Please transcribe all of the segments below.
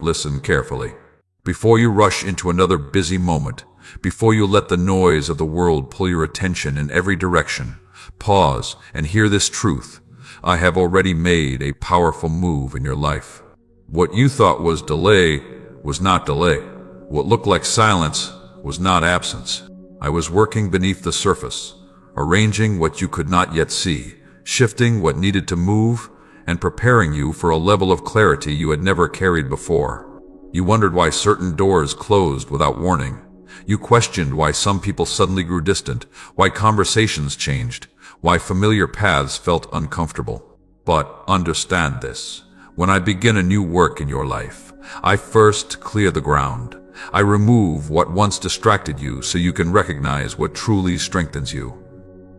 Listen carefully. Before you rush into another busy moment, before you let the noise of the world pull your attention in every direction, pause and hear this truth. I have already made a powerful move in your life. What you thought was delay was not delay. What looked like silence was not absence. I was working beneath the surface, arranging what you could not yet see, shifting what needed to move, and preparing you for a level of clarity you had never carried before. You wondered why certain doors closed without warning. You questioned why some people suddenly grew distant, why conversations changed, why familiar paths felt uncomfortable. But understand this. When I begin a new work in your life, I first clear the ground. I remove what once distracted you so you can recognize what truly strengthens you.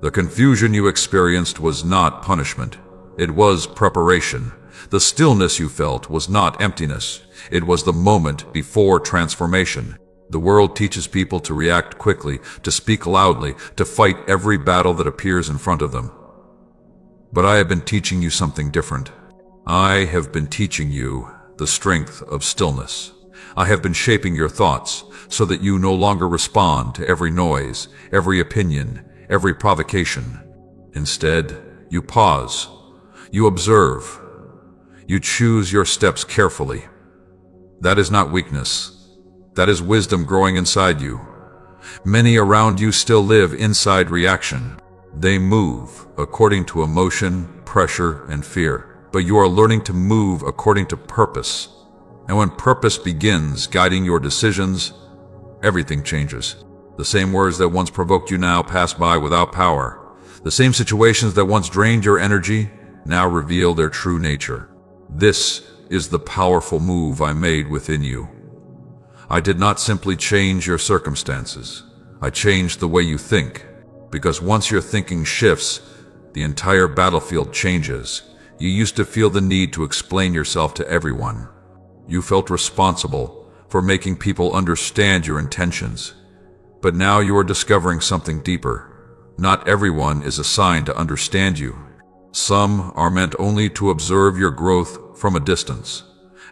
The confusion you experienced was not punishment. It was preparation. The stillness you felt was not emptiness. It was the moment before transformation. The world teaches people to react quickly, to speak loudly, to fight every battle that appears in front of them. But I have been teaching you something different. I have been teaching you the strength of stillness. I have been shaping your thoughts so that you no longer respond to every noise, every opinion, every provocation. Instead, you pause. You observe. You choose your steps carefully. That is not weakness. That is wisdom growing inside you. Many around you still live inside reaction. They move according to emotion, pressure, and fear. But you are learning to move according to purpose. And when purpose begins guiding your decisions, everything changes. The same words that once provoked you now pass by without power. The same situations that once drained your energy now reveal their true nature. This is the powerful move I made within you. I did not simply change your circumstances. I changed the way you think. Because once your thinking shifts, the entire battlefield changes. You used to feel the need to explain yourself to everyone. You felt responsible for making people understand your intentions. But now you are discovering something deeper. Not everyone is assigned to understand you. Some are meant only to observe your growth from a distance.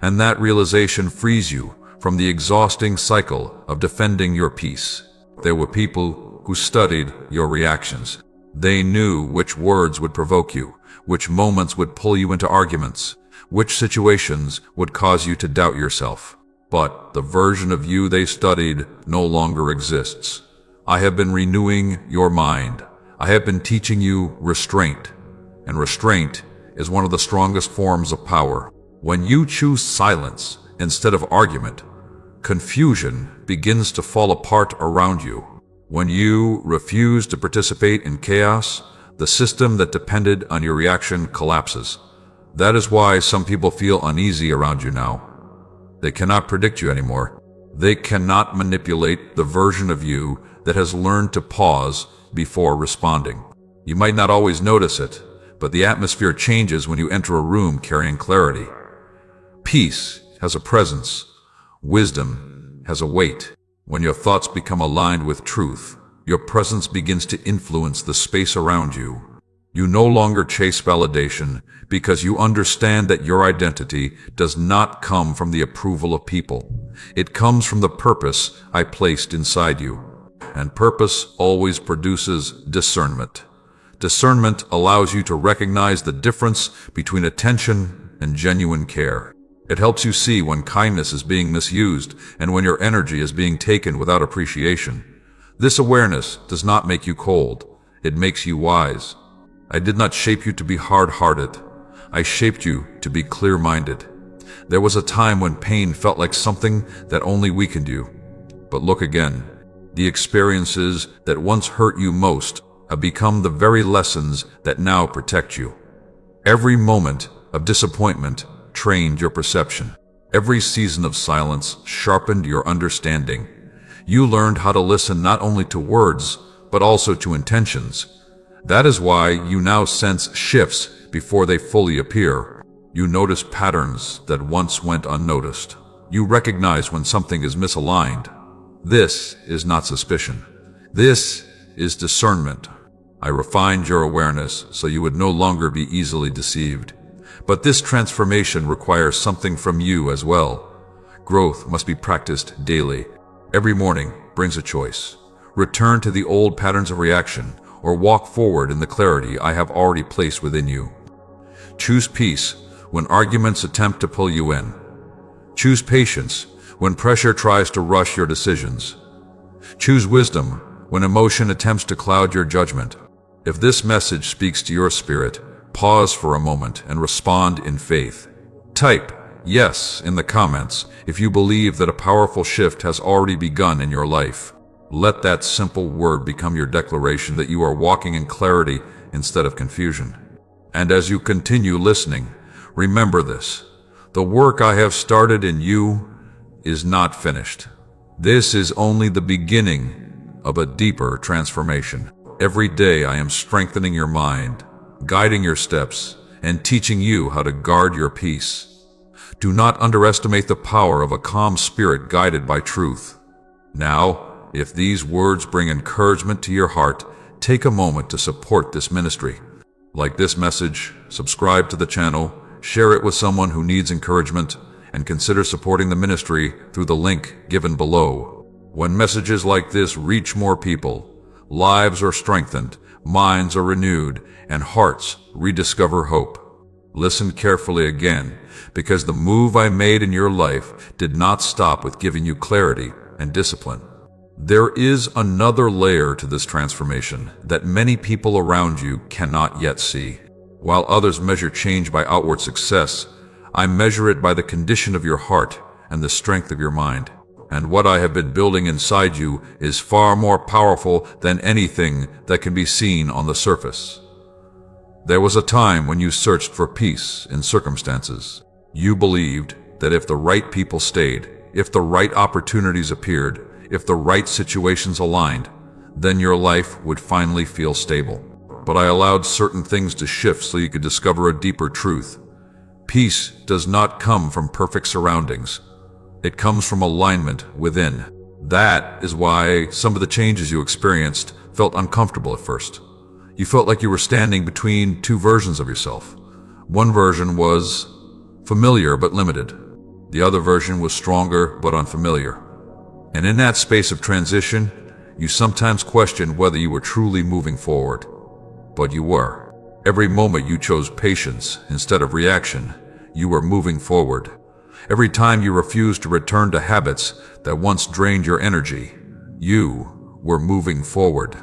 And that realization frees you from the exhausting cycle of defending your peace. There were people who studied your reactions. They knew which words would provoke you, which moments would pull you into arguments, which situations would cause you to doubt yourself. But the version of you they studied no longer exists. I have been renewing your mind. I have been teaching you restraint. And restraint is one of the strongest forms of power. When you choose silence instead of argument, confusion begins to fall apart around you. When you refuse to participate in chaos, the system that depended on your reaction collapses. That is why some people feel uneasy around you now. They cannot predict you anymore. They cannot manipulate the version of you that has learned to pause before responding. You might not always notice it, but the atmosphere changes when you enter a room carrying clarity. Peace has a presence. Wisdom has a weight. When your thoughts become aligned with truth, your presence begins to influence the space around you. You no longer chase validation because you understand that your identity does not come from the approval of people. It comes from the purpose I placed inside you. And purpose always produces discernment. Discernment allows you to recognize the difference between attention and genuine care. It helps you see when kindness is being misused and when your energy is being taken without appreciation. This awareness does not make you cold. It makes you wise. I did not shape you to be hard-hearted. I shaped you to be clear-minded. There was a time when pain felt like something that only weakened you. But look again. The experiences that once hurt you most have become the very lessons that now protect you. Every moment of disappointment trained your perception. Every season of silence sharpened your understanding. You learned how to listen not only to words, but also to intentions. That is why you now sense shifts before they fully appear. You notice patterns that once went unnoticed. You recognize when something is misaligned. This is not suspicion. This is discernment. I refined your awareness so you would no longer be easily deceived. But this transformation requires something from you as well. Growth must be practiced daily. Every morning brings a choice. Return to the old patterns of reaction, or walk forward in the clarity I have already placed within you. Choose peace when arguments attempt to pull you in. Choose patience when pressure tries to rush your decisions. Choose wisdom when emotion attempts to cloud your judgment. If this message speaks to your spirit, pause for a moment and respond in faith. Type "yes" in the comments if you believe that a powerful shift has already begun in your life. Let that simple word become your declaration that you are walking in clarity instead of confusion. And as you continue listening, remember this: the work I have started in you is not finished. This is only the beginning of a deeper transformation. Every day I am strengthening your mind, guiding your steps, and teaching you how to guard your peace. Do not underestimate the power of a calm spirit guided by truth. Now, if these words bring encouragement to your heart, take a moment to support this ministry. Like this message, subscribe to the channel, share it with someone who needs encouragement, and consider supporting the ministry through the link given below. When messages like this reach more people, lives are strengthened, minds are renewed, and hearts rediscover hope. Listen carefully again, because the move I made in your life did not stop with giving you clarity and discipline. There is another layer to this transformation that many people around you cannot yet see. While others measure change by outward success, I measure it by the condition of your heart and the strength of your mind. And what I have been building inside you is far more powerful than anything that can be seen on the surface. There was a time when you searched for peace in circumstances. You believed that if the right people stayed, if the right opportunities appeared, if the right situations aligned, then your life would finally feel stable. But I allowed certain things to shift so you could discover a deeper truth. Peace does not come from perfect surroundings. It comes from alignment within. That is why some of the changes you experienced felt uncomfortable at first. You felt like you were standing between two versions of yourself. One version was familiar but limited. The other version was stronger but unfamiliar. And in that space of transition, you sometimes questioned whether you were truly moving forward. But you were. Every moment you chose patience instead of reaction, you were moving forward. Every time you refused to return to habits that once drained your energy, you were moving forward.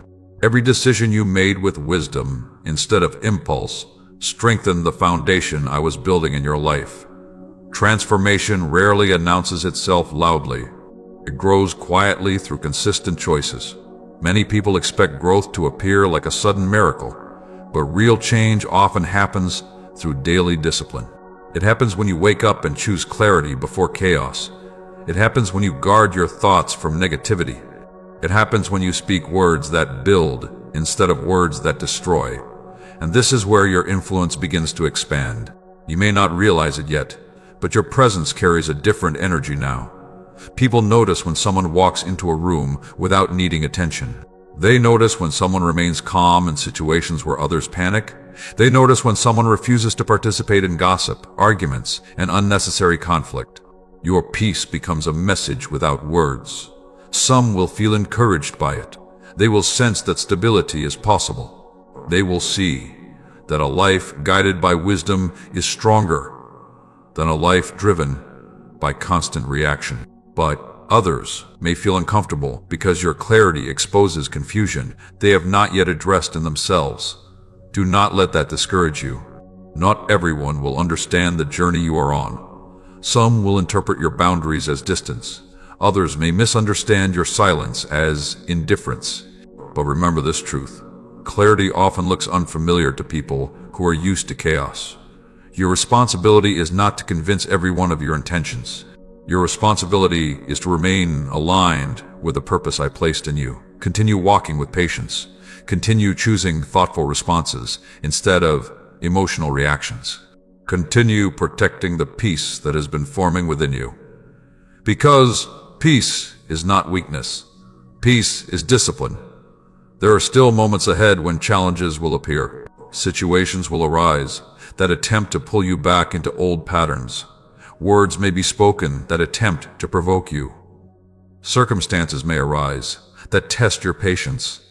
Every decision you made with wisdom instead of impulse strengthened the foundation I was building in your life. Transformation rarely announces itself loudly. It grows quietly through consistent choices. Many people expect growth to appear like a sudden miracle, but real change often happens through daily discipline. It happens when you wake up and choose clarity before chaos. It happens when you guard your thoughts from negativity. It happens when you speak words that build instead of words that destroy. And this is where your influence begins to expand. You may not realize it yet, but your presence carries a different energy now. People notice when someone walks into a room without needing attention. They notice when someone remains calm in situations where others panic. They notice when someone refuses to participate in gossip, arguments, and unnecessary conflict. Your peace becomes a message without words. Some will feel encouraged by it. They will sense that stability is possible. They will see that a life guided by wisdom is stronger than a life driven by constant reaction. But others may feel uncomfortable because your clarity exposes confusion they have not yet addressed in themselves. Do not let that discourage you. Not everyone will understand the journey you are on. Some will interpret your boundaries as distance. Others may misunderstand your silence as indifference. But remember this truth: clarity often looks unfamiliar to people who are used to chaos. Your responsibility is not to convince everyone of your intentions. Your responsibility is to remain aligned with the purpose I placed in you. Continue walking with patience. Continue choosing thoughtful responses instead of emotional reactions. Continue protecting the peace that has been forming within you. Because peace is not weakness. Peace is discipline. There are still moments ahead when challenges will appear. Situations will arise that attempt to pull you back into old patterns. Words may be spoken that attempt to provoke you. Circumstances may arise that test your patience.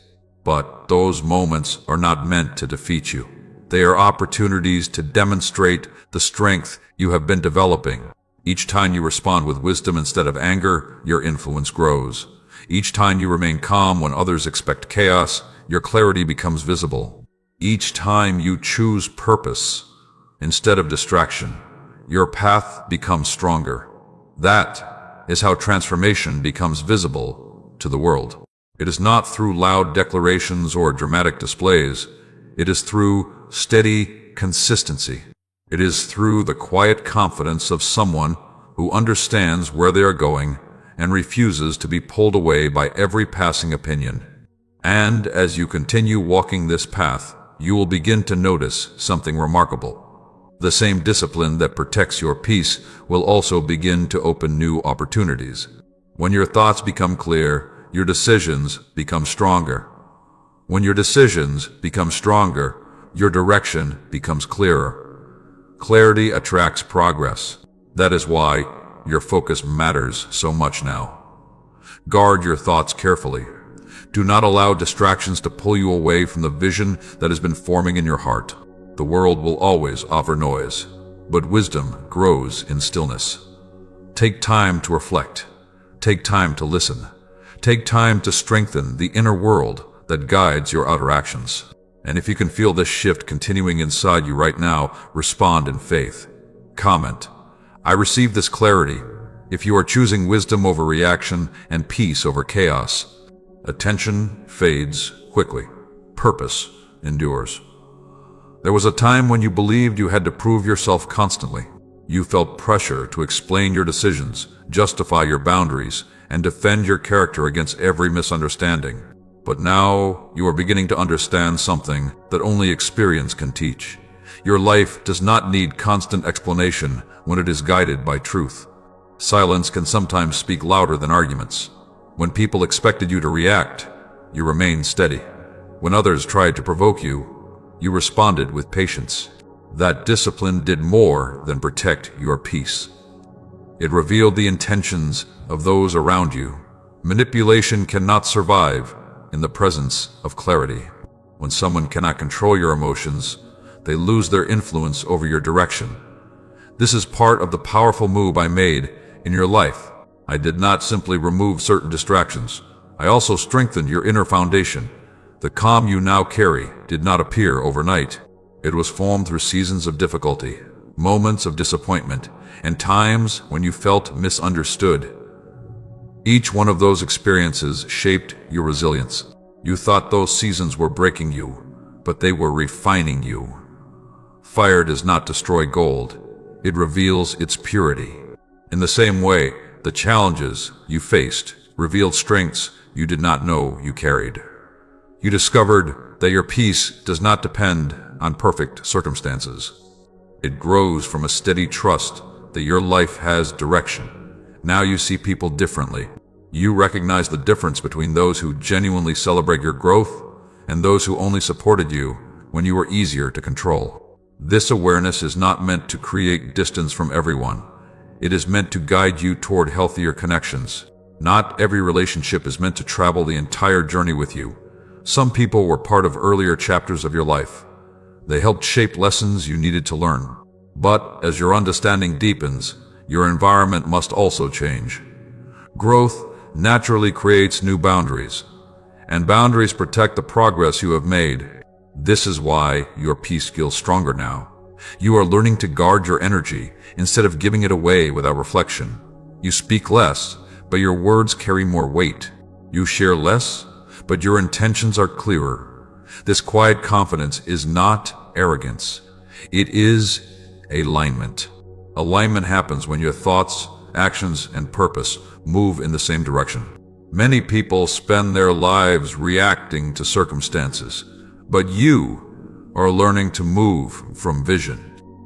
But those moments are not meant to defeat you. They are opportunities to demonstrate the strength you have been developing. Each time you respond with wisdom instead of anger, your influence grows. Each time you remain calm when others expect chaos, your clarity becomes visible. Each time you choose purpose instead of distraction, your path becomes stronger. That is how transformation becomes visible to the world. It is not through loud declarations or dramatic displays. It is through steady consistency. It is through the quiet confidence of someone who understands where they are going and refuses to be pulled away by every passing opinion. And as you continue walking this path, you will begin to notice something remarkable. The same discipline that protects your peace will also begin to open new opportunities. When your thoughts become clear, your decisions become stronger. When your decisions become stronger, your direction becomes clearer. Clarity attracts progress. That is why your focus matters so much now. Guard your thoughts carefully. Do not allow distractions to pull you away from the vision that has been forming in your heart. The world will always offer noise, but wisdom grows in stillness. Take time to reflect. Take time to listen. Take time to strengthen the inner world that guides your outer actions. And if you can feel this shift continuing inside you right now, respond in faith. Comment, "I receive this clarity." If you are choosing wisdom over reaction and peace over chaos, attention fades quickly. Purpose endures. There was a time when you believed you had to prove yourself constantly. You felt pressure to explain your decisions, justify your boundaries, and defend your character against every misunderstanding. But now you are beginning to understand something that only experience can teach. Your life does not need constant explanation when it is guided by truth. Silence can sometimes speak louder than arguments. When people expected you to react, you remained steady. When others tried to provoke you, you responded with patience. That discipline did more than protect your peace. It revealed the intentions of those around you. Manipulation cannot survive in the presence of clarity. When someone cannot control your emotions, they lose their influence over your direction. This is part of the powerful move I made in your life. I did not simply remove certain distractions. I also strengthened your inner foundation. The calm you now carry did not appear overnight. It was formed through seasons of difficulty, moments of disappointment, and times when you felt misunderstood. Each one of those experiences shaped your resilience. You thought those seasons were breaking you, but they were refining you. Fire does not destroy gold. It reveals its purity. In the same way, the challenges you faced revealed strengths you did not know you carried. You discovered that your peace does not depend on perfect circumstances. It grows from a steady trust that your life has direction. Now you see people differently. You recognize the difference between those who genuinely celebrate your growth and those who only supported you when you were easier to control. This awareness is not meant to create distance from everyone. It is meant to guide you toward healthier connections. Not every relationship is meant to travel the entire journey with you. Some people were part of earlier chapters of your life. They helped shape lessons you needed to learn. But as your understanding deepens, your environment must also change. Growth naturally creates new boundaries, and boundaries protect the progress you have made. This is why your peace feels stronger now. You are learning to guard your energy instead of giving it away without reflection. You speak less, but your words carry more weight. You share less, but your intentions are clearer. This quiet confidence is not arrogance. It is alignment. Alignment happens when your thoughts, actions, and purpose move in the same direction. Many people spend their lives reacting to circumstances, but you are learning to move from vision.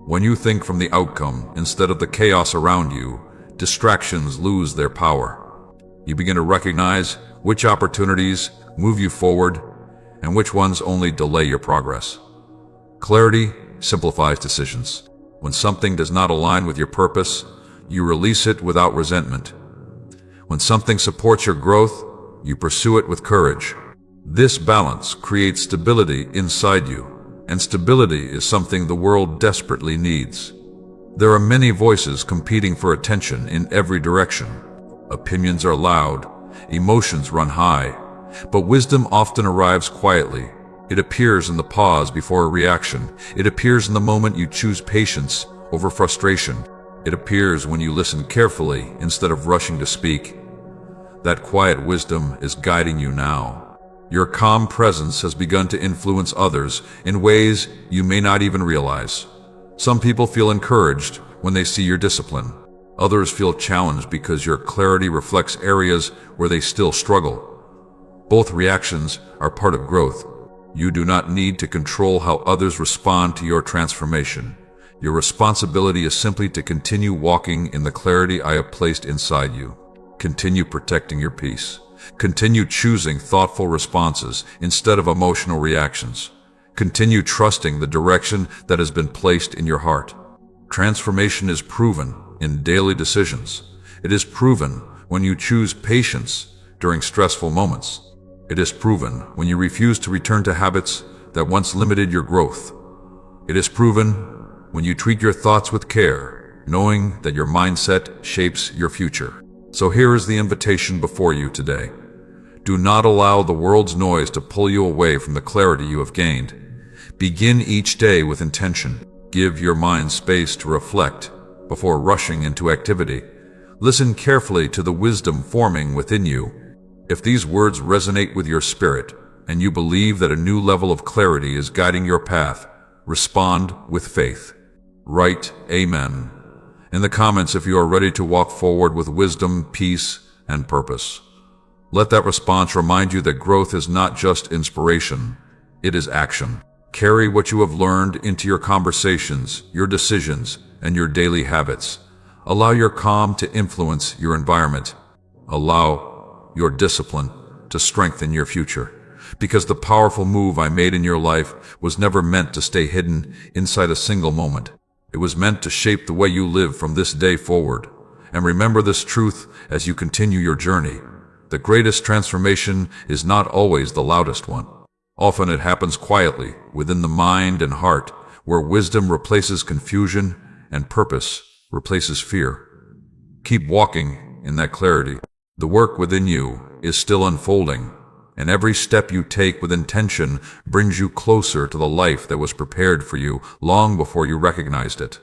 When you think from the outcome instead of the chaos around you, distractions lose their power. You begin to recognize which opportunities move you forward and which ones only delay your progress. Clarity simplifies decisions. When something does not align with your purpose, you release it without resentment. When something supports your growth, you pursue it with courage. This balance creates stability inside you, and stability is something the world desperately needs. There are many voices competing for attention in every direction. Opinions are loud, emotions run high, but wisdom often arrives quietly. It appears in the pause before a reaction. It appears in the moment you choose patience over frustration. It appears when you listen carefully instead of rushing to speak. That quiet wisdom is guiding you now. Your calm presence has begun to influence others in ways you may not even realize. Some people feel encouraged when they see your discipline. Others feel challenged because your clarity reflects areas where they still struggle. Both reactions are part of growth. You do not need to control how others respond to your transformation. Your responsibility is simply to continue walking in the clarity I have placed inside you. Continue protecting your peace. Continue choosing thoughtful responses instead of emotional reactions. Continue trusting the direction that has been placed in your heart. Transformation is proven in daily decisions. It is proven when you choose patience during stressful moments. It is proven when you refuse to return to habits that once limited your growth. It is proven when you treat your thoughts with care, knowing that your mindset shapes your future. So here is the invitation before you today. Do not allow the world's noise to pull you away from the clarity you have gained. Begin each day with intention. Give your mind space to reflect before rushing into activity. Listen carefully to the wisdom forming within you. If these words resonate with your spirit, and you believe that a new level of clarity is guiding your path, respond with faith. Write Amen in the comments if you are ready to walk forward with wisdom, peace, and purpose. Let that response remind you that growth is not just inspiration, it is action. Carry what you have learned into your conversations, your decisions, and your daily habits. Allow your calm to influence your environment. Allow your discipline to strengthen your future. Because the powerful move I made in your life was never meant to stay hidden inside a single moment. It was meant to shape the way you live from this day forward. And remember this truth as you continue your journey. The greatest transformation is not always the loudest one. Often it happens quietly within the mind and heart, where wisdom replaces confusion and purpose replaces fear. Keep walking in that clarity. The work within you is still unfolding, and every step you take with intention brings you closer to the life that was prepared for you long before you recognized it.